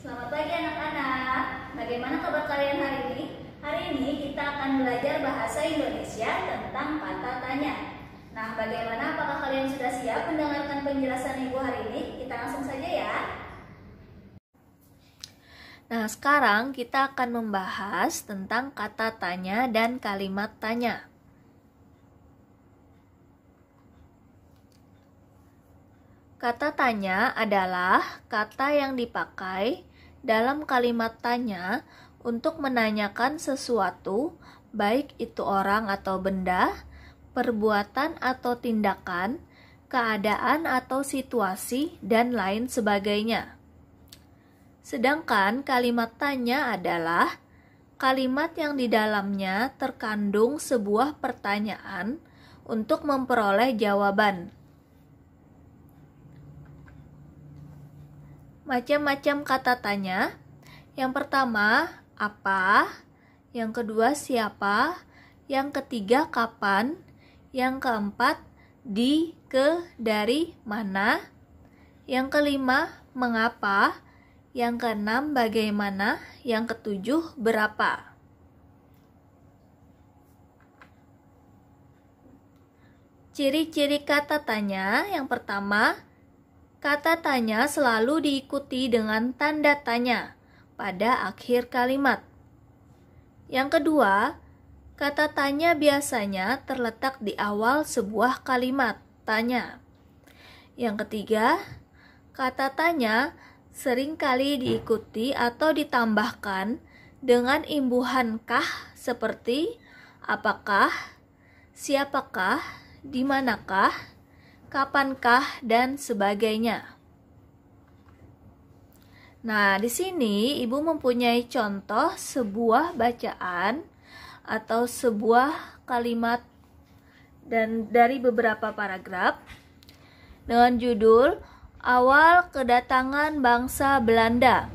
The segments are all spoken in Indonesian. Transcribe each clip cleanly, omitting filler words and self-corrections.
Selamat pagi anak-anak. Bagaimana kabar kalian hari ini? Hari ini kita akan belajar bahasa Indonesia tentang kata tanya. Nah, bagaimana? Apakah kalian sudah siap mendengarkan penjelasan Ibu hari ini? Kita langsung saja ya. Nah, sekarang kita akan membahas tentang kata tanya dan kalimat tanya. Kata tanya adalah kata yang dipakai dalam kalimat tanya untuk menanyakan sesuatu, baik itu orang atau benda, perbuatan atau tindakan, keadaan atau situasi, dan lain sebagainya. Sedangkan kalimat tanya adalah kalimat yang di dalamnya terkandung sebuah pertanyaan untuk memperoleh jawaban. Macam-macam kata tanya. Yang pertama, apa? Yang kedua, siapa? Yang ketiga, kapan? Yang keempat, di, ke, dari, mana? Yang kelima, mengapa? Yang keenam, bagaimana? Yang ketujuh, berapa? Ciri-ciri kata tanya. Yang pertama, kata tanya selalu diikuti dengan tanda tanya pada akhir kalimat. Yang kedua, kata tanya biasanya terletak di awal sebuah kalimat tanya. Yang ketiga, kata tanya seringkali diikuti atau ditambahkan dengan imbuhan kah seperti apakah, siapakah, dimanakah, kapankah, dan sebagainya. Nah, di sini Ibu mempunyai contoh sebuah bacaan atau sebuah kalimat dan dari beberapa paragraf dengan judul Awal Kedatangan Bangsa Belanda.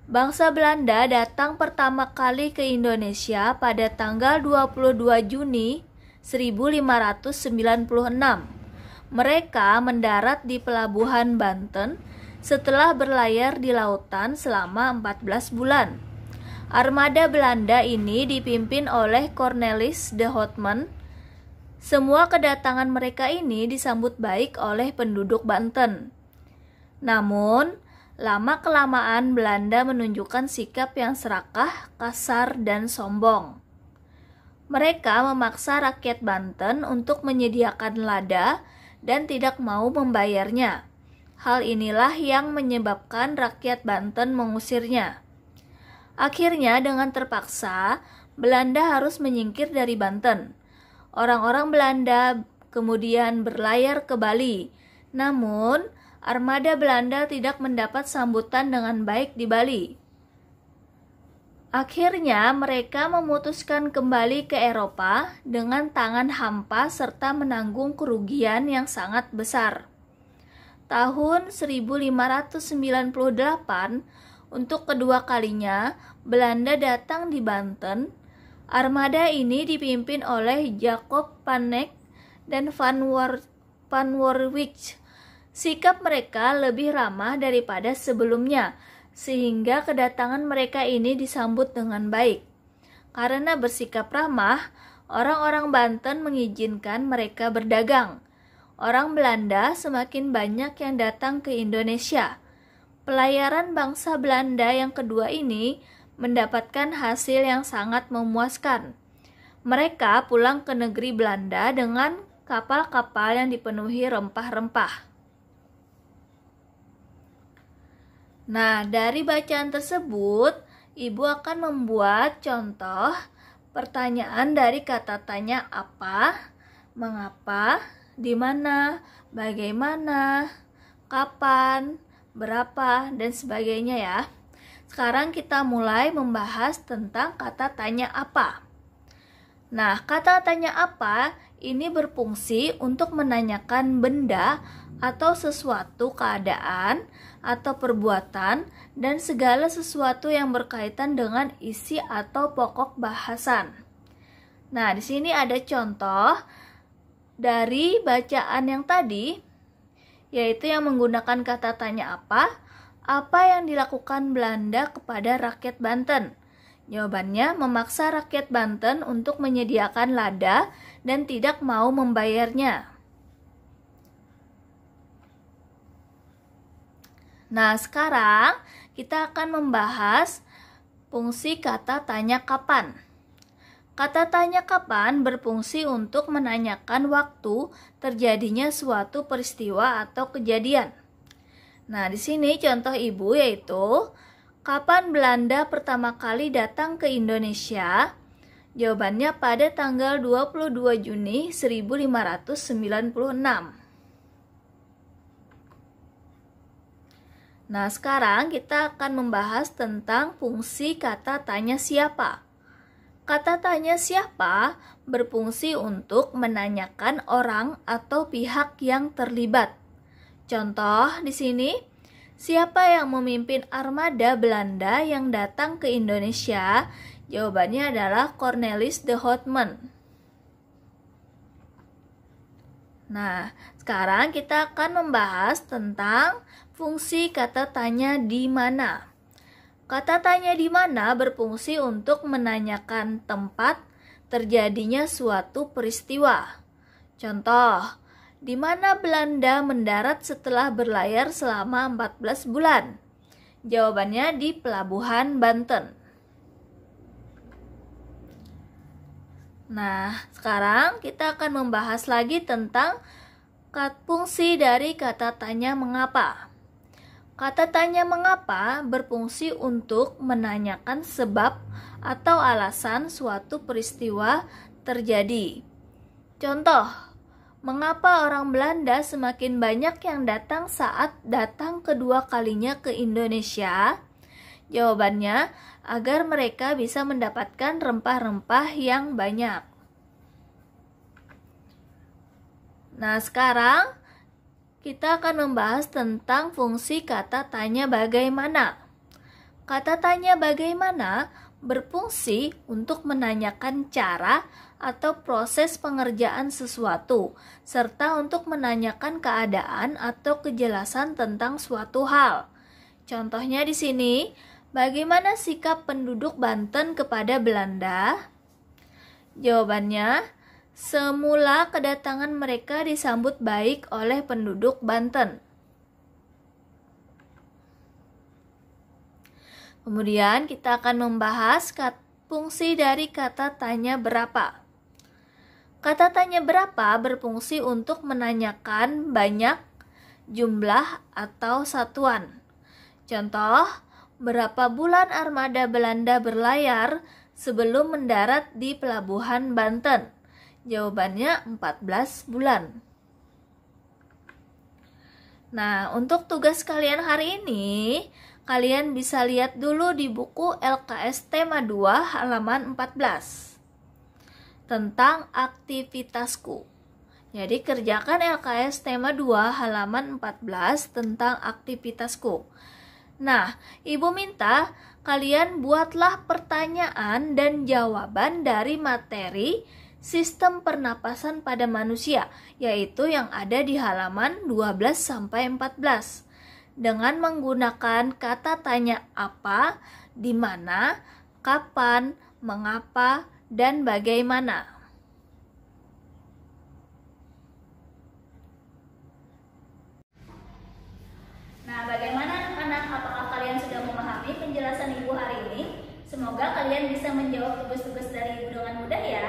Bangsa Belanda datang pertama kali ke Indonesia pada tanggal 22 Juni 1596. Mereka mendarat di pelabuhan Banten setelah berlayar di lautan selama 14 bulan. Armada Belanda ini dipimpin oleh Cornelis de Houtman. Semua kedatangan mereka ini disambut baik oleh penduduk Banten. Namun, lama-kelamaan Belanda menunjukkan sikap yang serakah, kasar, dan sombong. Mereka memaksa rakyat Banten untuk menyediakan lada dan tidak mau membayarnya. Hal inilah yang menyebabkan rakyat Banten mengusirnya. Akhirnya dengan terpaksa, Belanda harus menyingkir dari Banten. Orang-orang Belanda kemudian berlayar ke Bali. Namun, armada Belanda tidak mendapat sambutan dengan baik di Bali. Akhirnya mereka memutuskan kembali ke Eropa dengan tangan hampa serta menanggung kerugian yang sangat besar. Tahun 1598, untuk kedua kalinya Belanda datang di Banten. Armada ini dipimpin oleh Jacob van Eyck dan Van Worwijk. Sikap mereka lebih ramah daripada sebelumnya, sehingga kedatangan mereka ini disambut dengan baik. Karena bersikap ramah, orang-orang Banten mengizinkan mereka berdagang. Orang Belanda semakin banyak yang datang ke Indonesia. Pelayaran bangsa Belanda yang kedua ini mendapatkan hasil yang sangat memuaskan. Mereka pulang ke negeri Belanda dengan kapal-kapal yang dipenuhi rempah-rempah. Nah, dari bacaan tersebut, Ibu akan membuat contoh pertanyaan dari kata tanya apa, mengapa, di mana, bagaimana, kapan, berapa, dan sebagainya ya. Sekarang kita mulai membahas tentang kata tanya apa. Nah, kata tanya apa ini berfungsi untuk menanyakan benda atau sesuatu keadaan atau perbuatan dan segala sesuatu yang berkaitan dengan isi atau pokok bahasan. Nah, di sini ada contoh dari bacaan yang tadi, yaitu yang menggunakan kata tanya Apa yang dilakukan Belanda kepada rakyat Banten? Jawabannya, memaksa rakyat Banten untuk menyediakan lada dan tidak mau membayarnya. Nah, sekarang kita akan membahas fungsi kata tanya kapan. Kata tanya kapan berfungsi untuk menanyakan waktu terjadinya suatu peristiwa atau kejadian. Nah, di sini contoh Ibu yaitu, kapan Belanda pertama kali datang ke Indonesia? Jawabannya pada tanggal 22 Juni 1596. Nah, sekarang kita akan membahas tentang fungsi kata tanya siapa. Kata tanya siapa berfungsi untuk menanyakan orang atau pihak yang terlibat. Contoh di sini, siapa yang memimpin armada Belanda yang datang ke Indonesia? Jawabannya adalah Cornelis de Houtman. Nah, sekarang kita akan membahas tentang fungsi kata tanya di mana. Kata tanya di mana berfungsi untuk menanyakan tempat terjadinya suatu peristiwa. Contoh, di mana Belanda mendarat setelah berlayar selama 14 bulan? Jawabannya di Pelabuhan Banten. Nah, sekarang kita akan membahas lagi tentang fungsi dari kata tanya mengapa. Kata tanya mengapa berfungsi untuk menanyakan sebab atau alasan suatu peristiwa terjadi. Contoh, mengapa orang Belanda semakin banyak yang datang saat datang kedua kalinya ke Indonesia? Jawabannya, agar mereka bisa mendapatkan rempah-rempah yang banyak. Nah, sekarang kita akan membahas tentang fungsi kata tanya bagaimana. Kata tanya bagaimana berfungsi untuk menanyakan cara atau proses pengerjaan sesuatu, serta untuk menanyakan keadaan atau kejelasan tentang suatu hal. Contohnya di sini, bagaimana sikap penduduk Banten kepada Belanda? Jawabannya, semula kedatangan mereka disambut baik oleh penduduk Banten. Kemudian kita akan membahas fungsi dari kata tanya berapa. Kata tanya berapa berfungsi untuk menanyakan banyak, jumlah, atau satuan. Contoh, berapa bulan armada Belanda berlayar sebelum mendarat di Pelabuhan Banten? Jawabannya 14 bulan. Nah, untuk tugas kalian hari ini, kalian bisa lihat dulu di buku LKS Tema 2 halaman 14 tentang aktivitasku. Jadi kerjakan LKS Tema 2 halaman 14 tentang aktivitasku. Nah, Ibu minta kalian buatlah pertanyaan dan jawaban dari materi sistem pernapasan pada manusia, yaitu yang ada di halaman 12-14 dengan menggunakan kata tanya apa, di mana, kapan, mengapa, dan bagaimana. Nah, bagaimana anak-anak? Apakah kalian sudah memahami penjelasan Ibu hari ini? Semoga kalian bisa menjawab tugas-tugas dari Ibu dengan mudah ya.